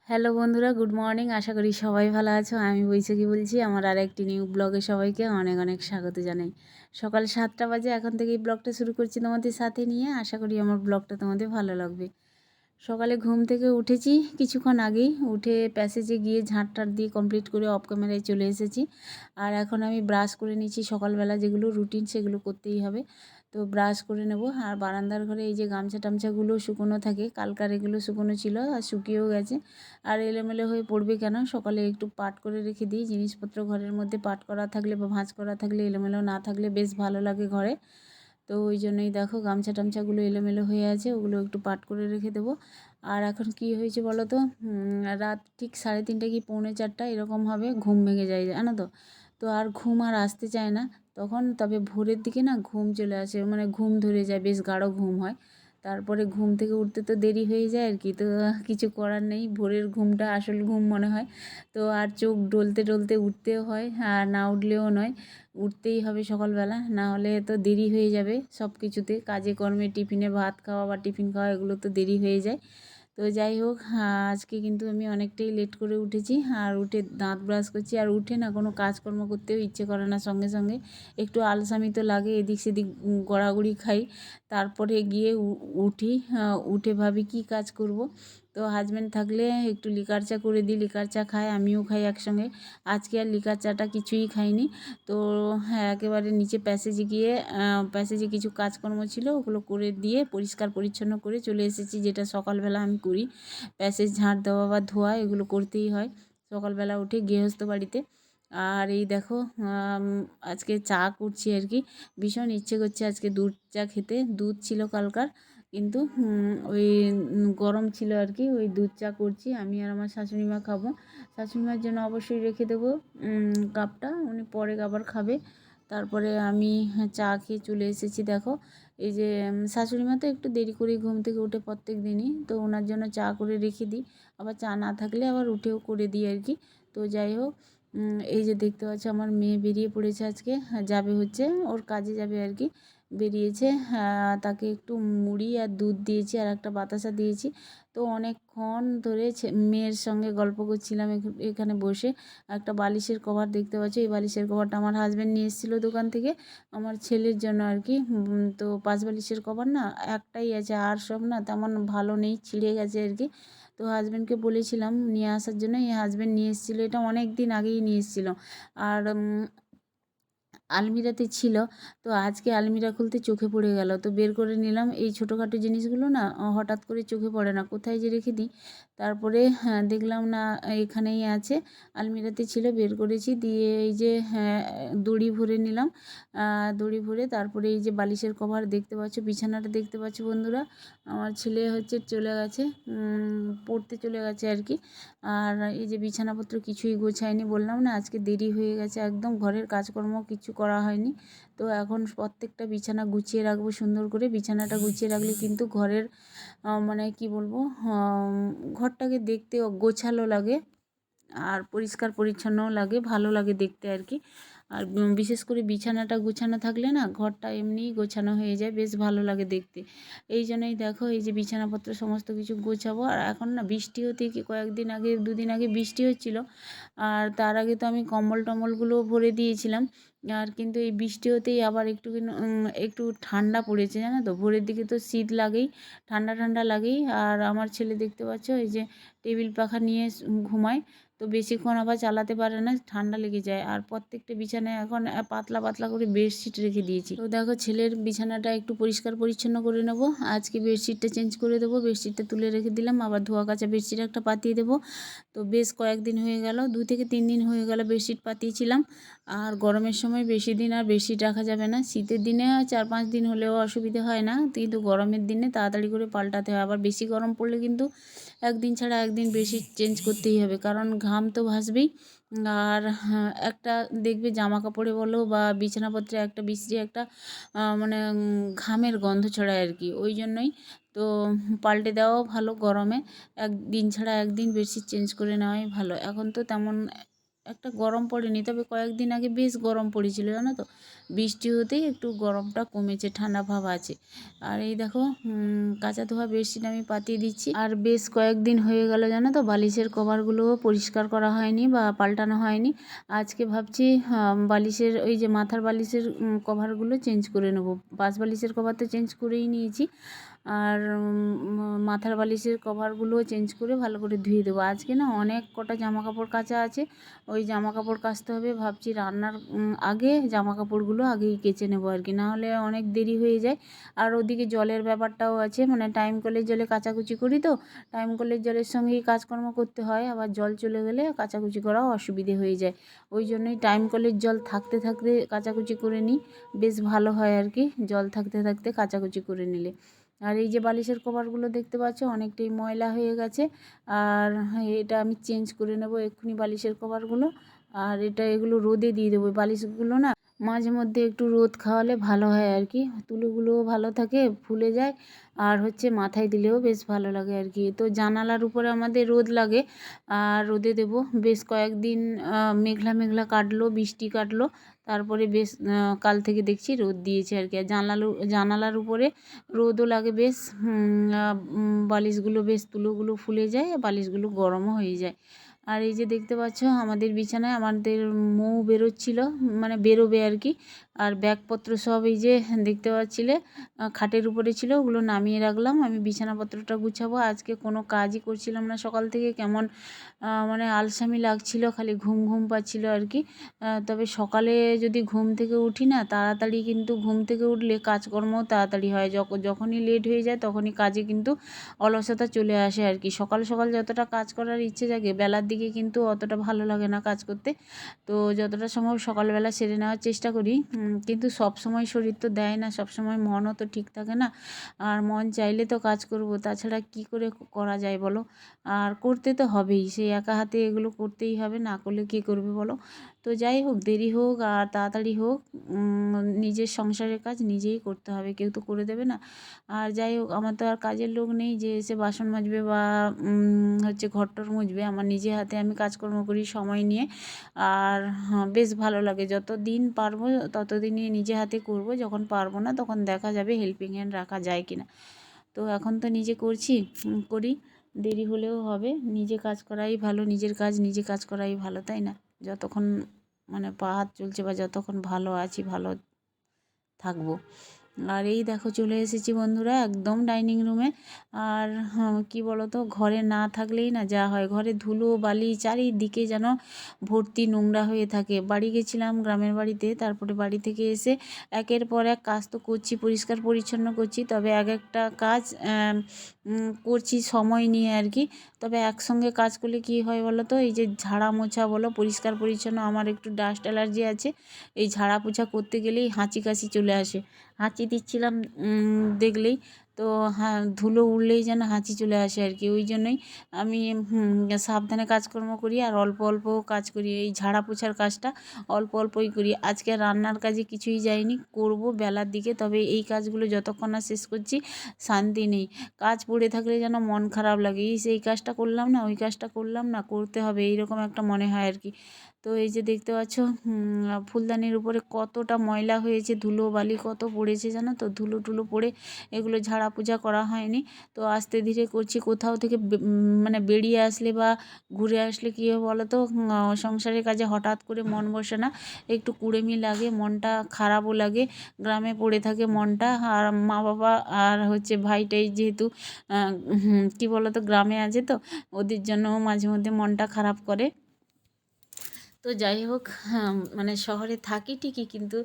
Hello বন্ধুরা, good morning. আশা করি সবাই ভালো আছো। আমি বৈশাখী বলছি। আমার আর একটি নিউ ব্লগে সবাইকে অনেক অনেক স্বাগত জানাই। সকাল 7টা বাজে, এখন থেকেই ব্লগটা শুরু করছি তোমাদের সাথে নিয়ে। আশা করি আমার ব্লগটা তোমাদের ভালো লাগবে। সকালে ঘুম থেকে উঠেছি কিছুক্ষণ আগেই, উঠে প্যাসেজে গিয়ে ঝাঁট দিয়ে কমপ্লিট করে অফ ক্যামেরায় চলে এসেছি। আর এখন আমি ব্রাশ করে নিচ্ছি। সকালবেলা যেগুলো রুটিন সেগুলো করতেই হবে, তো ব্রাশ করে নেব। আর বারান্দার ঘরে এই যে গামছা টামছাগুলো শুকনো থাকে, কালকার এগুলো শুকনো ছিল আর শুকিয়েও গেছে। আর এলোমেলো হয়ে পড়বে কেন, সকালে একটু পাট করে রেখে দিই। জিনিসপত্র ঘরের মধ্যে পাট করা থাকলে বা ভাঁজ করা থাকলে, এলোমেলো না থাকলে বেশ ভালো লাগে ঘরে। তো ওই জন্যই দেখো গামছা টামছাগুলো এলোমেলো হয়ে আছে, ওগুলো একটু পাট করে রেখে দেবো। আর এখন কি হয়েছে বলো তো, রাত ঠিক 3:30 কি 3:45 এরকম হবে, ঘুম ভেঙে যায় জানো তো। তো আর ঘুম আর আসতে চায় না তখন। তবে ভোরের দিকে না ঘুম চলে আসে, মানে ঘুম ধরে যায়, বেশ গাঢ় ঘুম হয়। তারপরে ঘুম থেকে উঠতে তো দেরি হয়ে যায় আর কি। তো কিছু করার নেই, ভোরের ঘুমটা আসল ঘুম মনে হয়। তো আর চোখ ডলতে ডলতে উঠতেও হয়, আর না উঠলেও নয়, উঠতেই হবে সকালবেলা, না হলে তো দেরি হয়ে যাবে সব কিছুতে, কাজে কর্মে, টিফিনে ভাত খাওয়া বা টিফিন খাওয়া, এগুলো তো দেরি হয়ে যায়। তো যাই হোক, আজকে কিন্তু আমি অনেকটাই লেট করে উঠেছি। আর উঠে দাঁত ব্রাশ করছি, আর উঠে না কোনো কাজকর্ম করতেও ইচ্ছে করে না। সঙ্গে সঙ্গে একটু আলসামি তো লাগে, এদিক সেদিক গড়াগড়ি খাই। তারপরে গিয়ে উঠি, উঠে ভাবি কি কাজ করব। তো হাজব্যান্ড থাকলে একটু লিকার চা করে দিই, লিকার চা খায়, আমিও খাই একসঙ্গে। আজকে আর লিকার চাটা কিছুই খাইনি। তো হ্যাঁ, একেবারে নিচে প্যাসেজে গিয়ে প্যাসেজে কিছু কাজকর্ম ছিল, ওগুলো করে দিয়ে পরিষ্কার পরিচ্ছন্ন করে চলে এসেছি, যেটা সকালবেলা আমি করি। প্যাসেজ ঝাঁট দেওয়া বা ধোয়া এগুলো করতেই হয় সকালবেলা উঠে গৃহস্থ বাড়িতে। আর এই দেখো, আজকে চা করছি আর কি। ভীষণ ইচ্ছে করছে আজকে দুধ চা খেতে। দুধ ছিল কালকার, কিন্তু ওই গরম ছিল আর কি। ওই দুধ চা করছি, আমি আর আমার শাশুড়ি মা খাবো। শাশুড়ি মার জন্য অবশ্যই রেখে দেবো কাপটা, উনি পরে আবার খাবে। তারপরে আমি চা খেয়ে চলে এসেছি। দেখো এই যে শাশুড়ি মা তো একটু দেরি করেই ঘুম থেকে উঠে প্রত্যেক দিনই, তো ওনার জন্য চা করে রেখে দিই। আবার চা না থাকলে আবার উঠেও করে দিই আর কি। তো যাই হোক, এই যে দেখতে পাচ্ছ আমার মেয়ে বেরিয়ে পড়েছে আজকে, যাবে হচ্ছে ওর কাজে যাবে আর কি। বেরিয়েছে, তাকে একটু মুড়ি আর দুধ দিয়েছি, আর একটা বাতাসা দিয়েছি। তো অনেকক্ষণ ধরে মেয়ের সঙ্গে গল্প করছিলাম এখানে বসে। একটা বালিশের কভার দেখতে পাচ্ছি, এই বালিশের কভারটা আমার হাজব্যান্ড নিয়ে এসেছিলো দোকান থেকে আমার ছেলের জন্য আর কি। তো 5 বালিশের কভার না একটাই আছে, আর সব না তেমন ভালো নেই, ছিঁড়ে গেছে আর কি। তো হাজব্যান্ডকে বলেছিলাম নিয়ে আসার জন্য, এই হাজব্যান্ড নিয়ে এসেছিলো, এটা অনেক দিন আগেই নিয়ে এসেছিলো। আর আলমিরাতে ছিল। তো আজকে আলমিরা খুলতে চোখে পড়ে গেল, তো বের করে নিলাম। এই ছোটোখাটো জিনিসগুলো না হঠাৎ করে চোখে পড়ে না, কোথায় যে রেখে দিই। তারপরে দেখলাম না এখানেই আছে, আলমিরাতে ছিল, বের করেছি। দিয়ে এই যে দড়ি ভরে নিলাম, দড়ি ভরে তারপরে এই যে বালিশের কভার দেখতে পাচ্ছ, বিছানাটা দেখতে পাচ্ছ বন্ধুরা। আমার ছেলে হচ্ছে চলে গেছে, পড়তে চলে গেছে আর কি। আর এই যে বিছানাপত্র কিছুই গোছায়নি, বললাম না আজকে দেরি হয়ে গেছে, একদম ঘরের কাজকর্ম কিছু করা হয়নি। তো এখন প্রত্যেকটা বিছানা গুছিয়ে রাখবো সুন্দর করে। বিছানাটা গুছিয়ে রাখলে কিন্তু ঘরের মানে কি বলবো, ঘরটাকে দেখতে গোছালো লাগে, আর পরিষ্কার পরিচ্ছন্নও লাগে, ভালো লাগে দেখতে আর কি। আর বিশেষ করে বিছানাটা গোছানো থাকলে না ঘরটা এমনিই গোছানো হয়ে যায়, বেশ ভালো লাগে দেখতে। এই জন্যই দেখো এই যে বিছানাপত্র সমস্ত কিছু গোছাবো। আর এখন না বৃষ্টি হতে কি কয়েকদিন আগে, 2 দিন আগে বৃষ্টি হচ্ছিল। আর তার আগে তো আমি কম্বল টম্বলগুলোও ভরে দিয়েছিলাম। আর কিন্তু এই বৃষ্টি হতেই আবার একটু ঠান্ডা পড়েছে জানো তো। ভোরের দিকে তো শীত লাগেই, ঠান্ডা ঠান্ডা লাগেই। আর আমার ছেলে দেখতে পাচ্ছ এই যে টেবিল পাখা নিয়ে ঘুমায়, তো বেশিক্ষণ আবার চালাতে পারে না, ঠান্ডা লেগে যায়। আর প্রত্যেকটা বিছানায় এখন পাতলা পাতলা করে বেডশিট রেখে দিয়েছি। তো দেখো ছেলের বিছানাটা একটু পরিষ্কার পরিচ্ছন্ন করে নেবো। আজকে বেডশিটটা চেঞ্জ করে দেবো, বেডশিটটা তুলে রেখে দিলাম, আবার ধোয়া কাচা বেডশিট একটা পাতিয়ে দেবো। তো বেশ কয়েকদিন হয়ে গেল, 2 থেকে 3 দিন হয়ে গেল বেডশিট পাতিয়েছিলাম। আর গরমের সময় বেশি দিন আর বেডশিট রাখা যাবে না, শীতের দিনে 4-5 দিন হলেও অসুবিধা হয় না, কিন্তু গরমের দিনে তাড়াতাড়ি করে পাল্টাতে হয়। আবার বেশি গরম পড়লে কিন্তু একদিন ছাড়া একদিন বেডশিট চেঞ্জ করতেই হবে, কারণ ঘাম তো ভাসবেই। আর একটা দেখবে জামা কাপড়ে বলো বা বিছানাপত্রে একটা বিশ্রী একটা মানে ঘামের গন্ধ ছড়ায় আর কি। ওই জন্যই তো পাল্টে দেওয়াও ভালো গরমে, একদিন ছাড়া একদিন বেডশিট চেঞ্জ করে নেওয়াই ভালো। এখন তো তেমন একটা গরম পড়েনি, তবে কয়েকদিন আগে বেশ গরম পড়েছিল জানো তো। বৃষ্টি হতেই একটু গরমটা কমেছে, ঠান্ডা ভাব আছে। আর এই দেখো কাঁচা ধোয়া বেডশিট আমি পাতিয়ে দিচ্ছি। আর বেশ কয়েকদিন হয়ে গেল জানো তো, বালিশের কভারগুলোও পরিষ্কার করা হয়নি বা পাল্টানো হয়নি। আজকে ভাবছি বালিশের ওই যে মাথার বালিশের কভারগুলো চেঞ্জ করে নেবো। পাশ বালিশের কভার তো চেঞ্জ করেই নিয়েছি, আর মাথার বালিশের কভারগুলোও চেঞ্জ করে ভালো করে ধুয়ে দেবো। আজকে না অনেক কটা জামা কাপড় কাচা আছে, ওই জামা কাপড় কাচতে হবে। ভাবছি রান্নার আগে জামা কাপড়গুলো আগেই কেচে নেবো আর কি, নাহলে অনেক দেরি হয়ে যায়। আর ওদিকে জলের ব্যাপারটাও আছে, মানে টাইম কলের জলে কাচাকুচি করি তো, টাইম কলের জলের সঙ্গেই কাজকর্ম করতে হয়, আবার জল চলে গেলে কাচাকুচি করাও অসুবিধে হয়ে যায়। ওই জন্যই টাইম কলের জল থাকতে থাকতে কাচাকুচি করে নিই, বেশ ভালো হয় আর কি, জল থাকতে থাকতে কাচাকুচি করে নিলে। আর এই যে বালিশের কভারগুলো দেখতে পাচ্ছ অনেকটাই ময়লা হয়ে গেছে, আর এটা আমি চেঞ্জ করে নেব এক্ষুনি বালিশের কভারগুলো। আর এগুলো রোদে দিয়ে দেবো। বালিশগুলো না মাঝে মধ্যে একটু রোদ খাওয়ালে ভালো হয় আর কি, তুলোগুলোও ভালো থাকে, ফুলে যায়, আর মাথায় দিলেও বেশ ভালো লাগে আর কি। তো জানালার উপরে আমাদের রোদ লাগে, আর রোদে দেব। বেশ কয়েকদিন মেঘলা মেঘলা কাটলো, বৃষ্টি কাটলো, তারপরে বেশ কাল থেকে দেখছি রোদ দিয়েছে আর কি। আর জানালার উপরে রোদও লাগে বেশ, বালিশগুলো বেশ তুলোগুলো ফুলে যায়, বালিশগুলো গরমও হয়ে যায়। আর এই যে দেখতে পাচ্ছ আমাদের বিছানায় আমাদের মৌ বেরোচ্ছিল, মানে বেরোবে আর কি। আর ব্যাগপত্র সব এই যে দেখতে পাচ্ছিলে খাটের উপরে ছিল, ওগুলো নামিয়ে রাখলাম। আমি বিছানাপত্রটা গুছাবো। আজকে কোনো কাজই করছিলাম না সকাল থেকে, কেমন মানে আলসামি লাগছিল, খালি ঘুম ঘুম পাচ্ছিল আর কি। তবে সকালে যদি ঘুম থেকে উঠি না তাড়াতাড়ি, কিন্তু ঘুম থেকে উঠলে কাজকর্মও তাড়াতাড়ি হয়। যখনই লেট হয়ে যায় তখনই কাজে কিন্তু অলসতা চলে আসে আর কি। সকাল সকাল যতটা কাজ করার ইচ্ছে জাগে, বেলার দিকে কিন্তু অতটা ভালো লাগে না কাজ করতে। তো যতটা সম্ভব সকালবেলা সেরে নেওয়ার চেষ্টা করি, কিন্তু সব সময় শরীর তো দেয় না, সব সময় মনও তো ঠিক থাকে না। আর মন চাইলে তো কাজ করব, তাছাড়া কি করে করা যায় বলো। আর করতে তো হবেই, সেই একা হাতে এগুলো করতেই হবে, না করলে কে করবে বলো। তো যাই হোক, দেরি হোক আর তাড়াতাড়ি হোক, নিজের সংসারের কাজ নিজেই করতে হবে, কেউ তো করে দেবে না। আর যাই হোক, আমার তো আর কাজের লোক নেই যে এসে বাসন মাজবে বা ঘরটর মুছবে। আমার নিজে হাতে আমি কাজকর্ম করি সময় নিয়ে। আর বেশ ভালো লাগে, যত দিন পারবো ততদিনই নিজে হাতে করব, যখন পারবো না তখন দেখা যাবে হেল্পিং হ্যান্ড রাখা যায় কি না। তো এখন তো নিজে করছি, করি, দেরি হলেও হবে, নিজে কাজ করাই ভালো, নিজের কাজ নিজে কাজ করাই ভালো, তাই না? যতক্ষণ মানে পা হাত চলছে বা যতক্ষণ ভালো আছি, ভালো থাকবো। আর এই দেখো চলে এসেছি বন্ধুরা একদম ডাইনিং রুমে। আর কী বলো তো, ঘরে না থাকলেই না যা হয়, ঘরে ধুলো বালি চারিদিকে যেন ভর্তি, নোংরা হয়ে থাকে। বাড়ি গেছিলাম গ্রামের বাড়িতে, তারপরে বাড়ি থেকে এসে একের পর এক কাজ তো করছি, পরিষ্কার পরিচ্ছন্ন করছি, তবে এক একটা কাজ করছি সময় নিয়ে আর কি। তবে একসঙ্গে কাজ করলে কী হয় বলো তো, এই যে ঝাড়া মোছা বলো, পরিষ্কার পরিচ্ছন্ন, আমার একটু ডাস্ট অ্যালার্জি আছে, এই ঝাড়া পোছা করতে গেলেই হাঁচি কাশি চলে আসে। হাঁচি দিচ্ছিলাম দেখলেই তো, হ্যাঁ, ধুলো উড়লেই যেন হাঁচি চলে আসে আর কি। ওই জন্যই আমি সাবধানে কাজকর্ম করি, আর অল্প অল্প কাজ করি। এই ঝাড়া পোছার কাজটা অল্প অল্পই করি। আজকে রান্নার কাজে কিছুই যায়নি, করব বেলার দিকে, তবে এই কাজগুলো যতক্ষণ না শেষ করছি শান্তি নেই। কাজ পড়ে থাকলে যেন মন খারাপ লাগে, এই কাজটা করলাম না, ওই কাজটা করলাম না, করতে হবে, এইরকম একটা মনে হয় আর কি। তো এই যে দেখতে পাচ্ছ ফুলদানির উপরে কতটা ময়লা হয়েছে, ধুলো বালি কত পড়েছে জানো তো, ধুলো টুলো পড়ে এগুলো ঝাড়া পোছা করা হয়নি। তো আস্তে ধীরে করছি। কোথাও থেকে মানে বেরিয়ে আসলে বা ঘুরে আসলে কী হবে বলো তো, সংসারের কাজে হঠাৎ করে মন বসে না, একটু কুড়েমি লাগে, মনটা খারাপও লাগে, গ্রামে পড়ে থাকে মনটা। আর মা বাবা আর ভাইটাই যেহেতু কী বলো তো গ্রামে আছে, তো ওদের জন্যও মাঝে মধ্যে মনটা খারাপ করে। তো যাই হোক, মানে শহরে থাকি ঠিকই, কিন্তু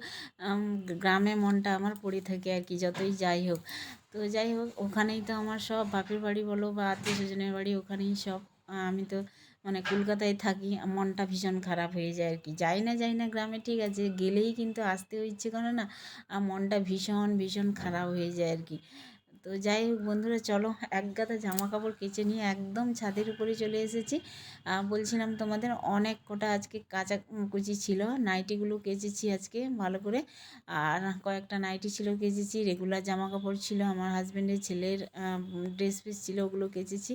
গ্রামে মনটা আমার পড়ে থাকে আর কি, যতই যাই হোক। তো যাই হোক, ওখানেই তো আমার সব, বাপের বাড়ি বলো বা আত্মীয় স্বজনের বাড়ি, ওখানেই সব। আমি তো মানে কলকাতায় থাকি, মনটা ভীষণ খারাপ হয়ে যায় আর কি। যাই না গ্রামে, ঠিক আছে, গেলেই কিন্তু আসতেও ইচ্ছে করে না, আর মনটা ভীষণ ভীষণ খারাপ হয়ে যায় আর কি। তো যাই হোক বন্ধুরা, চলো এক গাদা জামা কাপড় কেচে নিয়ে একদম ছাদের উপরে চলে এসেছি। বলছিলাম তোমাদের অনেক কটা আজকে কাচাকুচি ছিল, নাইটিগুলো কেচেছি আজকে ভালো করে, আর কয়েকটা নাইটি ছিল কেচেছি, রেগুলার জামা কাপড় ছিল, আমার হাজব্যান্ডের ছেলের ড্রেস পিস ছিল, ওগুলো কেচেছি।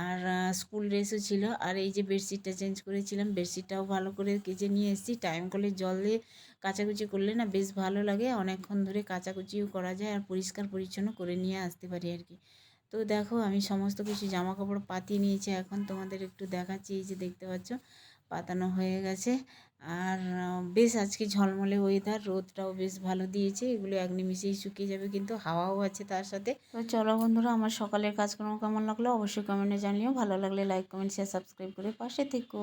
আর স্কুল ড্রেসও ছিল। আর এই যে বেডশিটটা চেঞ্জ করেছিলাম, বেডশিটটাও ভালো করে কেচে নিয়ে এসেছি। টাইম কলে জল দিয়ে কাচাকুচি করলে না বেশ ভালো লাগে, অনেকক্ষণ ধরে কাচাকুচিও করা যায় আর পরিষ্কার পরিচ্ছন্ন করে নিয়ে আসতে পারি আর কি। তো দেখো আমি সমস্ত কিছু জামা কাপড় পাতিয়ে নিয়েছি, এখন তোমাদের একটু দেখাচ্ছি। এই যে দেখতে পাচ্ছ পাতানো হয়ে গেছে। আর বেশ আজকে ঝলমলে ওয়েদার, রোদটাও বেশ ভালো দিয়েছে, এগুলো এক নিমিষেই শুকিয়ে যাবে, কিন্তু হাওয়াও আছে তার সাথে। তো চলো বন্ধুরা, আমার সকালের কাজকর্ম কেমন লাগলো অবশ্যই কমেন্টে জানিও। ভালো লাগলে লাইক কমেন্ট শেয়ার সাবস্ক্রাইব করে পাশে থেকো।